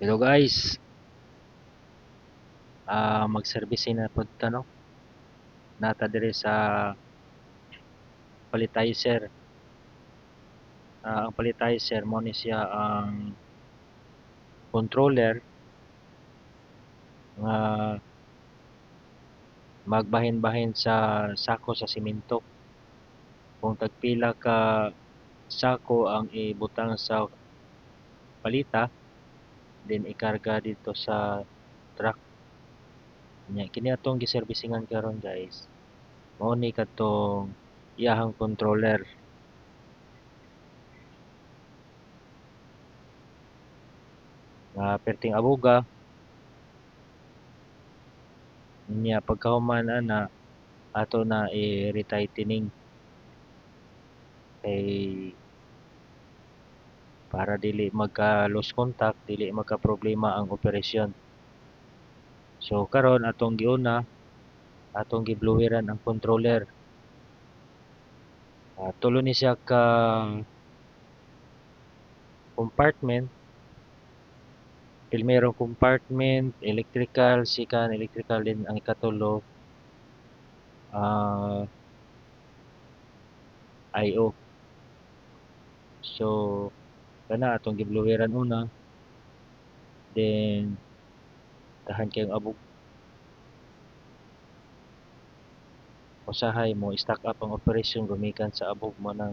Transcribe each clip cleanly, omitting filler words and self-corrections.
Hello guys, mag-service na po no? Nata dire sa palitizer. Ang palitizer mo ni siya ang controller nga magbahin-bahin sa sako sa simento. Kung tagpila ka sako ang ibutang sa palita, then ikarga dito sa truck. Nya kini atong giserbisingan karon guys. Mao ni kadtong iyahang controller. Perting abuga niya pagkahuman ana ato na i-retightening kay para dili magka loose contact, dili magka problema ang operasyon. So karon atong giuna, atong gibluwiran ang controller. Tulo ni siya ka compartment. Primerong compartment, electrical, second electrical, din ang ikatulo IO. So kana atong gibluwiran una, then tahan kayong abog usahay mo stock up ang operasyon gumikan sa abog mo nang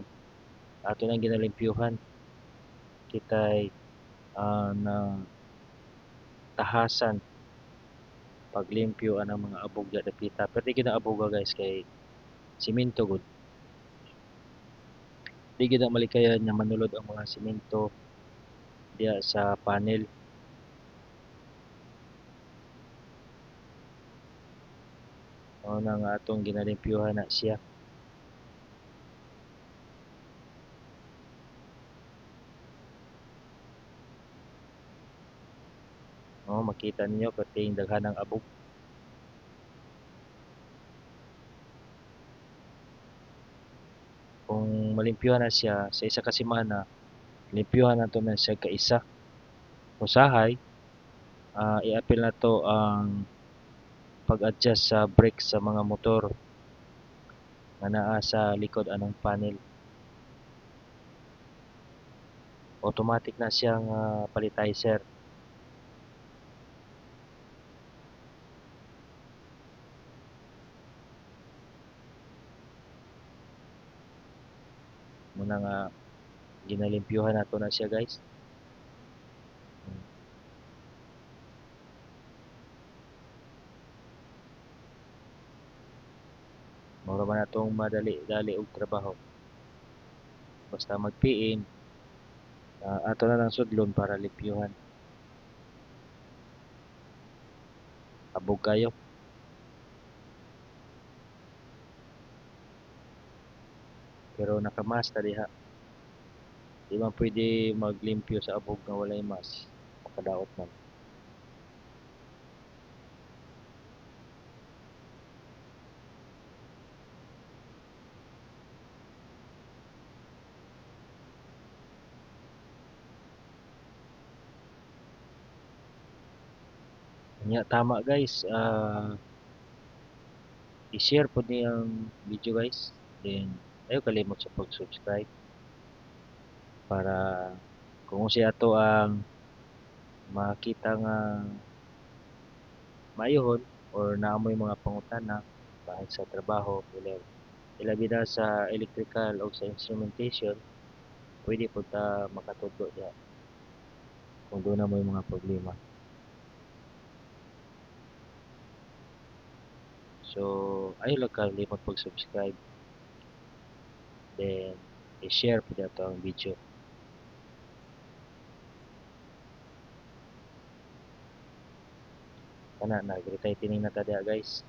ato nang ginalimpyuhan kitay na tahasan paglimpyo anang mga abog da dapita pero di gina aboga guys kay simento gud di gid malikayan nga manulod ang mga simento diya sa panel. Mao na nga atong ginalimpyuhan na siya. Makita ninyo kating daghanang abog. Kung malimpyuhan na siya sa isa ka semana, limpyuhan nato na siya kaisa. Usahay, i-apil na to ang pag-adjust sa brakes sa mga motor nga naa sa likod anong panel. Automatic na siyang palitizer. Muna nga ginalimpyuhan nato na siya guys. Mura man natong madali-dali og trabaho. Basta mag-PM, ato na lang sudlon para limpyuhan. Abog kayo. Pero nakamas ta diha. Di man pwede maglimpyo sa abog nga walay mas. Makadaot man. Nya tama guys. I-share po niyo ang video guys. Then ayaw kalimot sa pag-subscribe para kung siya to ang makita nga maayuhon or naamoy mga pangutana bahag sa trabaho ilabi na sa electrical o sa instrumentation pwede po ta makatudlo diya kung doon na mo yung mga problema. So ayaw lang kalimot pag-subscribe, then i-share po dito ang video. Kana nag-retay tining na ta diya guys.